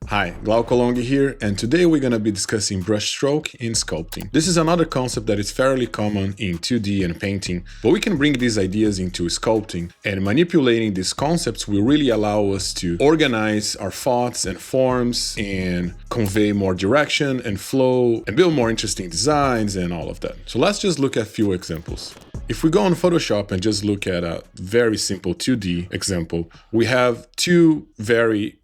Hi, Glauco Longi here, and today we're going to be discussing brushstroke in sculpting. This is another concept that is fairly common in 2D and painting, but we can bring these ideas into sculpting, and manipulating these concepts will really allow us to organize our thoughts and forms and convey more direction and flow and build more interesting designs and all of that. So let's just look at a few examples. If we go on Photoshop and just look at a very simple 2D example, we have two very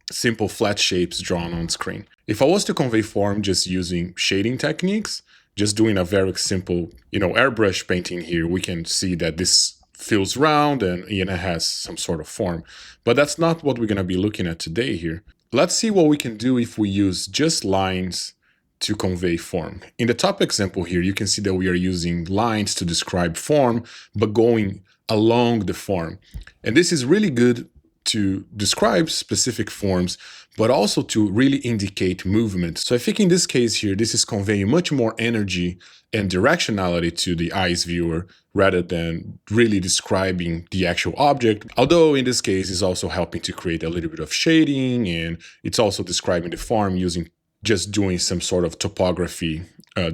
simple flat shapes drawn on screen. If I was to convey form just using shading techniques, just doing a very simple, airbrush painting here, we can see that this feels round and it has some sort of form. But that's not what we're going to be looking at today here. Let's see what we can do if we use just lines to convey form. In the top example here, you can see that we are using lines to describe form, but going along the form. And this is really good to describe specific forms, but also to really indicate movement. So I think in this case here, this is conveying much more energy and directionality to the eye's viewer rather than really describing the actual object. Although in this case, it's also helping to create a little bit of shading, and it's also describing the form using just doing some sort of topography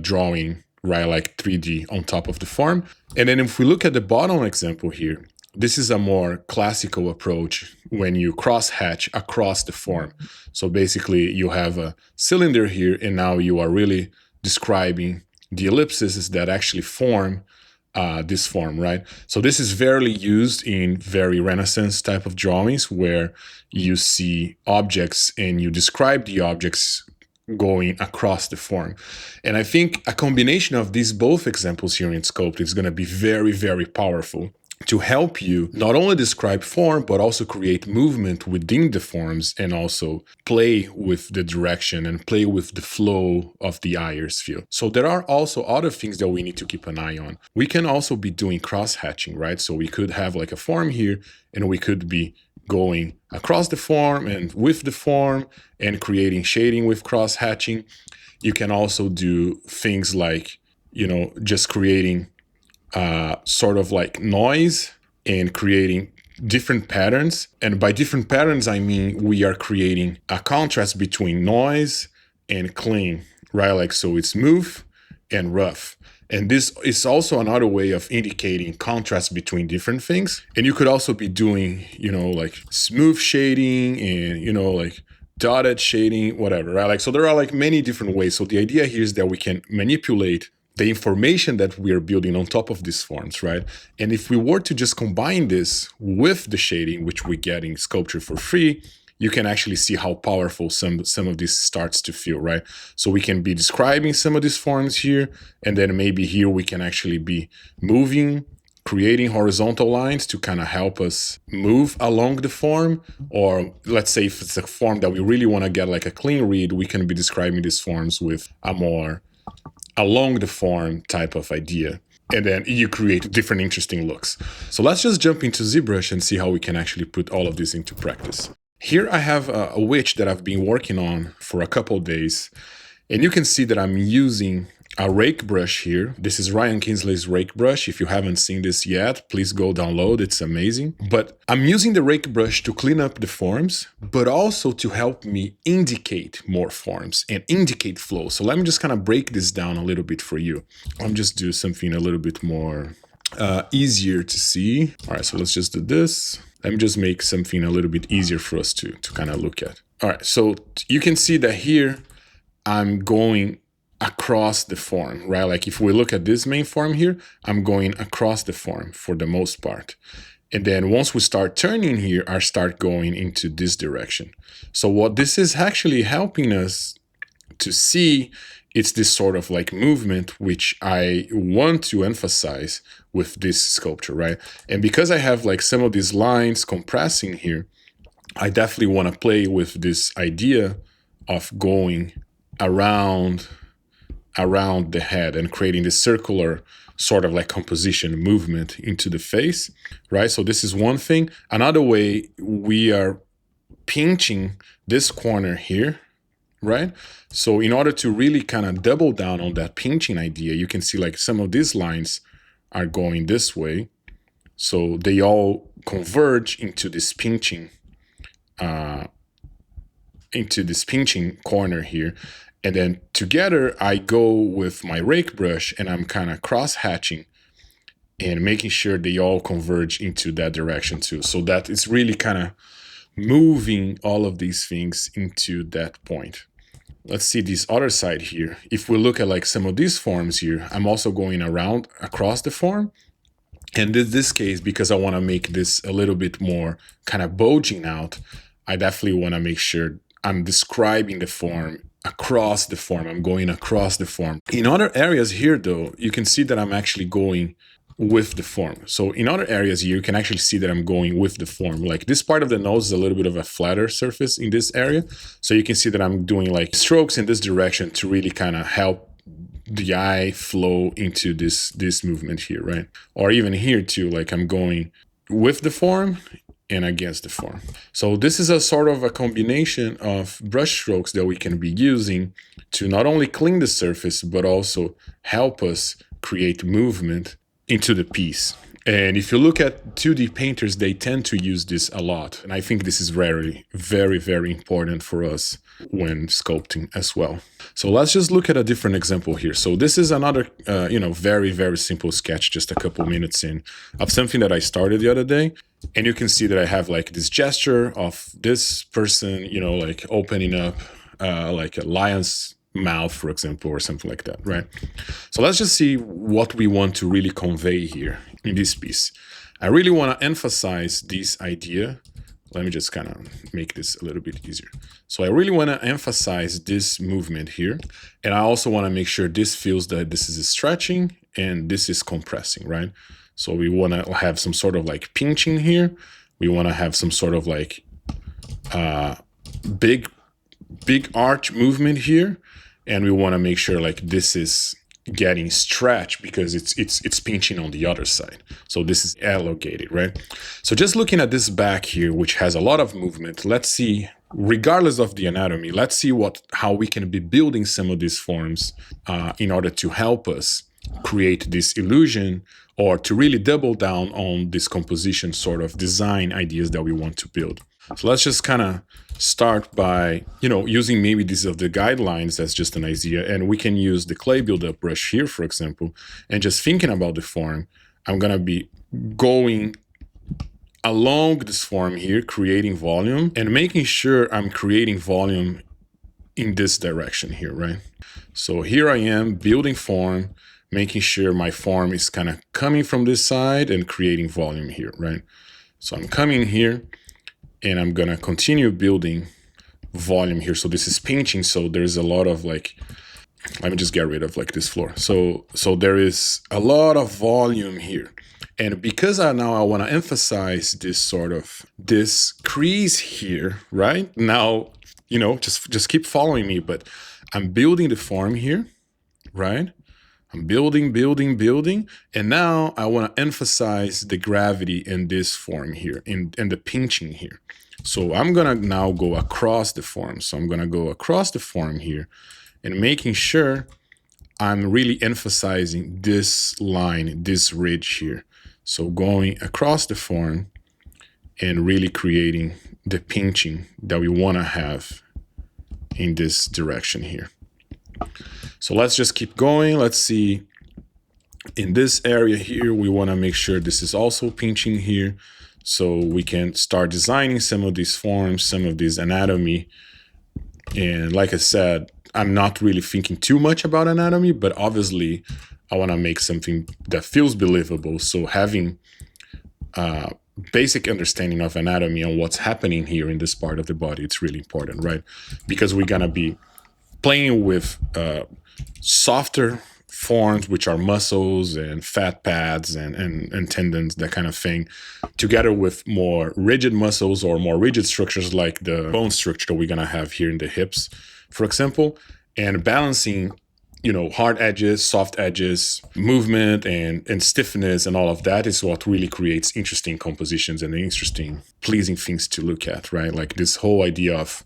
drawing, right, like 3D on top of the form. And then if we look at the bottom example here, this is a more classical approach when you cross-hatch across the form. So basically you have a cylinder here, and now you are really describing the ellipses that actually form this form, right? So this is very used in very Renaissance type of drawings where you see objects and you describe the objects going across the form. And I think a combination of these both examples here in Sculpting is going to be very, very powerful to help you not only describe form, but also create movement within the forms and also play with the direction and play with the flow of the eye's view. So there are also other things that we need to keep an eye on. We can also be doing cross-hatching, right? So we could have like a form here, and we could be going across the form and with the form and creating shading with cross-hatching. You can also do things like, just creating sort of like noise and creating different patterns. And by different patterns, I mean we are creating a contrast between noise and clean, right? Like, so it's smooth and rough. And this is also another way of indicating contrast between different things. And you could also be doing, like smooth shading and, like dotted shading, whatever, right? Like, so there are like many different ways. So the idea here is that we can manipulate the information that we are building on top of these forms, right? And if we were to just combine this with the shading, which we get in Sculpture for free, you can actually see how powerful some of this starts to feel, right? So we can be describing some of these forms here, and then maybe here we can actually be moving, creating horizontal lines to kind of help us move along the form. Or let's say if it's a form that we really want to get like a clean read, we can be describing these forms with a more along the form type of idea. And then you create different interesting looks. So let's just jump into Zbrush and see how we can actually put all of this into practice. Here I have a witch that I've been working on for a couple of days. And you can see that I'm using a rake brush here. This is Ryan Kinsley's rake brush. If you haven't seen this yet, please go download. It's amazing. But I'm using the rake brush to clean up the forms, but also to help me indicate more forms and indicate flow. So let me just kind of break this down a little bit for you. I'll just do something a little bit more easier to see. All right, so let's just do this. Let me just make something a little bit easier for us to kind of look at. All right, so you can see that here I'm going across the form, right? Like if we look at this main form here, I'm going across the form for the most part. And then once we start turning here, I start going into this direction. So what this is actually helping us to see, it's this sort of like movement, which I want to emphasize with this sculpture, right? And because I have like some of these lines compressing here, I definitely want to play with this idea of going around the head and creating this circular sort of like composition movement into the face, right? So this is one thing. Another way, we are pinching this corner here, right? So in order to really kind of double down on that pinching idea, you can see like some of these lines are going this way. So they all converge into this pinching into this pinching corner here. And then together I go with my rake brush and I'm kind of cross-hatching and making sure they all converge into that direction too. So that it's really kind of moving all of these things into that point. Let's see this other side here. If we look at like some of these forms here, I'm also going around across the form. And in this case, because I want to make this a little bit more kind of bulging out, I definitely want to make sure I'm describing the form across the form. I'm going across the form. In other areas here, though, you can see that I'm actually going with the form. So in other areas here, you can actually see that I'm going with the form. Like this part of the nose is a little bit of a flatter surface in this area. So you can see that I'm doing like strokes in this direction to really kind of help the eye flow into this movement here, right? Or even here too, like I'm going with the form and against the form. So this is a sort of a combination of brush strokes that we can be using to not only clean the surface, but also help us create movement into the piece. And if you look at 2D painters, they tend to use this a lot. And I think this is very, very important for us when sculpting as well. So let's just look at a different example here. So this is another, very simple sketch, just a couple minutes in, of something that I started the other day. And you can see that I have like this gesture of this person, like opening up like a lion's mouth, for example, or something like that, right? So let's just see what we want to really convey here in this piece. I really want to emphasize this idea. Let me just kind of make this a little bit easier. So I really want to emphasize this movement here. And I also want to make sure this feels that this is stretching and this is compressing, right? So we want to have some sort of like pinching here. We want to have some sort of like big arch movement here. And we want to make sure like this is getting stretched because it's pinching on the other side. So this is elongated, right? So just looking at this back here, which has a lot of movement, let's see, regardless of the anatomy, let's see how we can be building some of these forms in order to help us create this illusion or to really double down on this composition sort of design ideas that we want to build. So let's just kind of start by, using maybe these of the guidelines as just an idea. And we can use the clay buildup brush here, for example, and just thinking about the form. I'm going to be going along this form here, creating volume and making sure I'm creating volume in this direction here, right? So here I am building form, making sure my form is kind of coming from this side and creating volume here, right? So I'm coming here. And I'm going to continue building volume here. So this is pinching. So there's a lot of like, let me just get rid of like this floor. So there is a lot of volume here. And because I want to emphasize this crease here, right? Now, just keep following me, but I'm building the form here, right? I'm building. And now I want to emphasize the gravity in this form here, in the pinching here. So I'm going to now go across the form. So I'm going to go across the form here and making sure I'm really emphasizing this line, this ridge here. So going across the form and really creating the pinching that we want to have in this direction here. So let's just keep going. Let's see. In this area here, we want to make sure this is also pinching here. So we can start designing some of these forms, some of this anatomy. And like I said, I'm not really thinking too much about anatomy, but obviously I want to make something that feels believable. So having basic understanding of anatomy and what's happening here in this part of the body, it's really important, right? Because we're going to be playing with softer forms, which are muscles and fat pads and tendons, that kind of thing, together with more rigid muscles or more rigid structures like the bone structure that we're going to have here in the hips, for example, and balancing, hard edges, soft edges, movement and stiffness and all of that is what really creates interesting compositions and interesting, pleasing things to look at, right? Like this whole idea of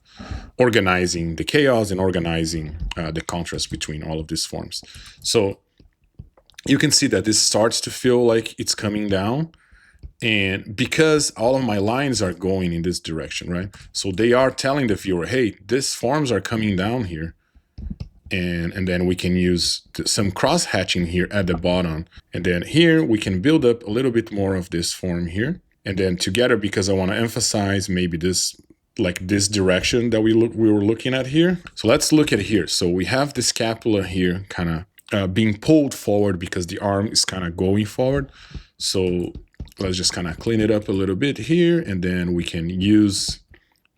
organizing the chaos and organizing the contrast between all of these forms. So you can see that this starts to feel like it's coming down. And because all of my lines are going in this direction, right? So they are telling the viewer, hey, these forms are coming down here. And then we can use some cross-hatching here at the bottom. And then here we can build up a little bit more of this form here. And then together, because I want to emphasize maybe this, like this direction that we were looking at here. So let's look at here. So we have the scapula here kind of being pulled forward because the arm is kind of going forward. So let's just kind of clean it up a little bit here. And then we can use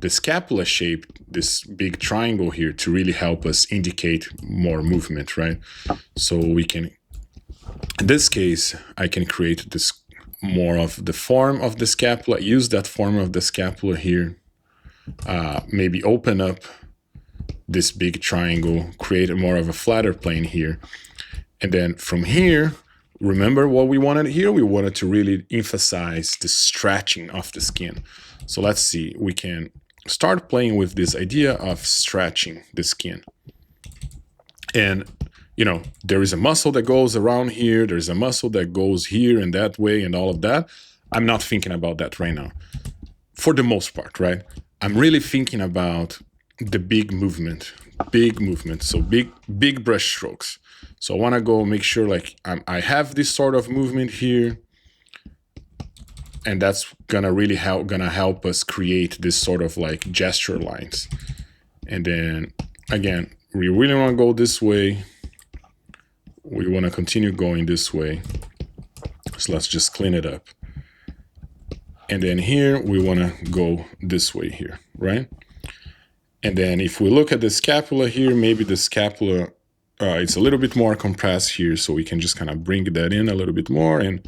the scapula shape, this big triangle here, to really help us indicate more movement, right? So we can, in this case, I can create this more of the form of the scapula, use that form of the scapula here, maybe open up this big triangle, create more of a flatter plane here. And then from here, remember what we wanted here? We wanted to really emphasize the stretching of the skin. So let's see, we can start playing with this idea of stretching the skin. And, you know, there is a muscle that goes around here. There's a muscle that goes here and that way and all of that. I'm not thinking about that right now, for the most part, right? I'm really thinking about the big movement. So big brush strokes. So I want to go make sure like I have this sort of movement here. And that's gonna really help us create this sort of like gesture lines. And then again, we really want to go this way. We want to continue going this way. So let's just clean it up. And then here we want to go this way here, right? And then if we look at the scapula here, maybe the scapula it's a little bit more compressed here, so we can just kind of bring that in a little bit more. And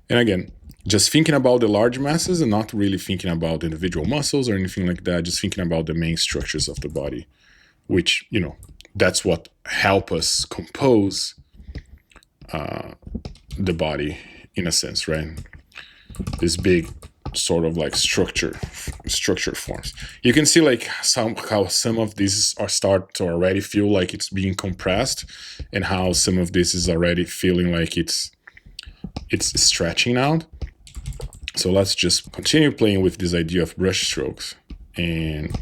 again, just thinking about the large masses and not really thinking about individual muscles or anything like that, just thinking about the main structures of the body, which, you know, that's what help us compose the body in a sense, right? This big sort of like structured forms. You can see like how some of these start to already feel like it's being compressed, and how some of this is already feeling like it's stretching out. So let's just continue playing with this idea of brush strokes. And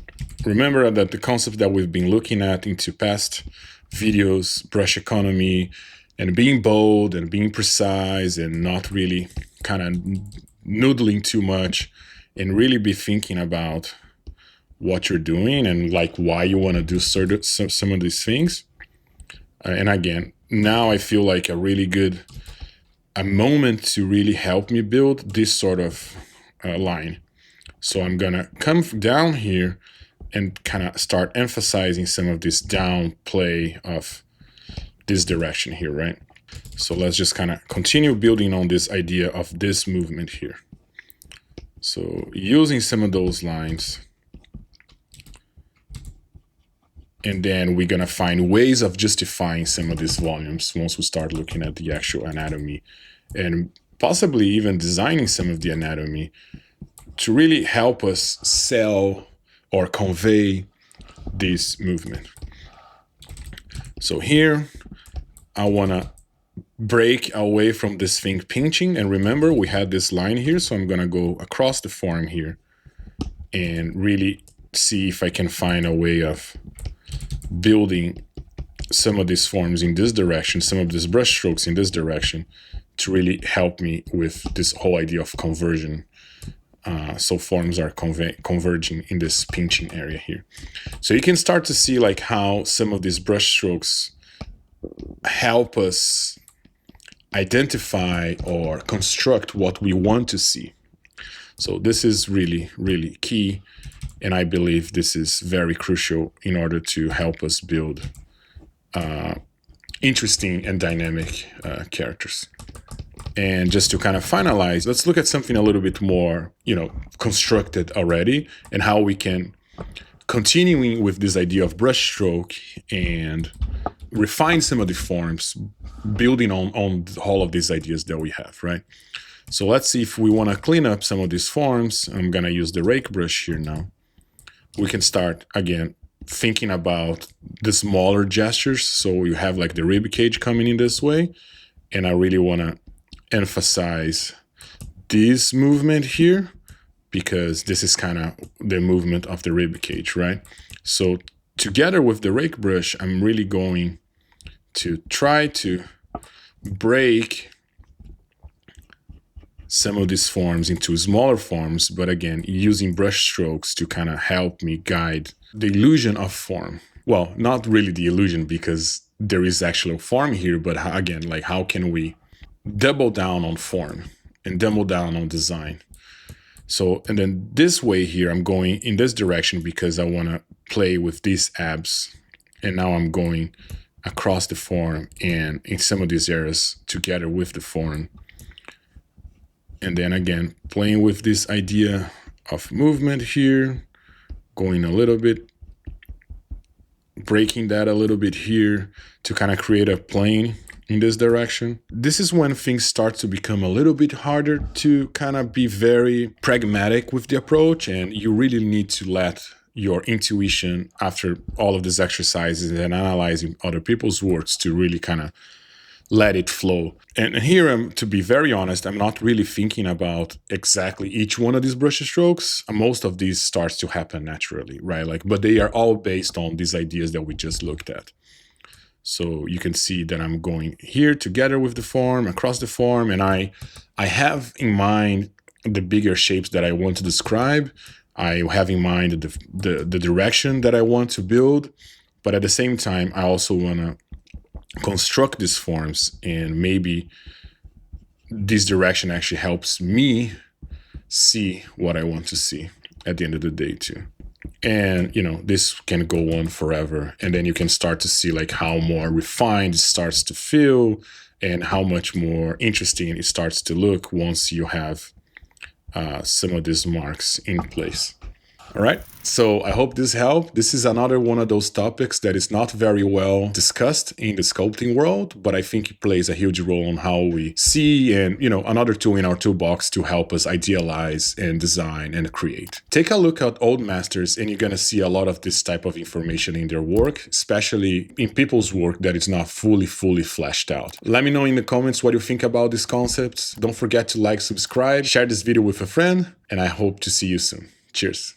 remember that the concept that we've been looking at into past videos, brush economy, and being bold and being precise and not really kind of noodling too much, and really be thinking about what you're doing and like why you want to do some of these things. And again, now I feel like a moment to really help me build this sort of line. So I'm gonna come down here and kind of start emphasizing some of this down play of this direction here, right? So let's just kind of continue building on this idea of this movement here. So using some of those lines, and then we're gonna find ways of justifying some of these volumes once we start looking at the actual anatomy, and possibly even designing some of the anatomy to really help us sell or convey this movement. So here, I wanna break away from this thing pinching, and remember we had this line here, so I'm gonna go across the form here and really see if I can find a way of building some of these forms in this direction, some of these brush strokes in this direction, to really help me with this whole idea of conversion. So forms are converging in this pinching area here. So you can start to see like how some of these brush strokes help us identify or construct what we want to see. So this is really, really key. And I believe this is very crucial in order to help us build interesting and dynamic characters. And just to kind of finalize, let's look at something a little bit more, constructed already, and how we can, continuing with this idea of brushstroke and refine some of the forms, building on all of these ideas that we have, right? So let's see if we want to clean up some of these forms. I'm going to use the rake brush here now. We can start, again, thinking about the smaller gestures. So you have like the rib cage coming in this way. And I really want to emphasize this movement here, because this is kind of the movement of the rib cage, right? So together with the rake brush, I'm really going to try to break some of these forms into smaller forms, but again, using brush strokes to kind of help me guide the illusion of form. Well, not really the illusion, because there is actual form here, but again, like how can we double down on form and double down on design? So, and then this way here, I'm going in this direction because I want to play with these abs. And now I'm going across the form and in some of these areas together with the form. And then again, playing with this idea of movement here, going a little bit, breaking that a little bit here to kind of create a plane in this direction. This is when things start to become a little bit harder to kind of be very pragmatic with the approach, and you really need to let your intuition after all of these exercises and analyzing other people's works to really kind of let it flow. And here, to be very honest, I'm not really thinking about exactly each one of these brush strokes. Most of these starts to happen naturally, right? Like, but they are all based on these ideas that we just looked at. So you can see that I'm going here together with the form, across the form, and I have in mind the bigger shapes that I want to describe. I have in mind the direction that I want to build, but at the same time, I also want to construct these forms, and maybe this direction actually helps me see what I want to see at the end of the day too. And, you know, this can go on forever. And then you can start to see like how more refined it starts to feel and how much more interesting it starts to look once you have some of these marks in place. All right, so I hope this helped. This is another one of those topics that is not very well discussed in the sculpting world, but I think it plays a huge role on how we see and, you know, another tool in our toolbox to help us idealize and design and create. Take a look at old masters and you're going to see a lot of this type of information in their work, especially in people's work that is not fully fleshed out. Let me know in the comments what you think about these concepts. Don't forget to like, subscribe, share this video with a friend, and I hope to see you soon. Cheers.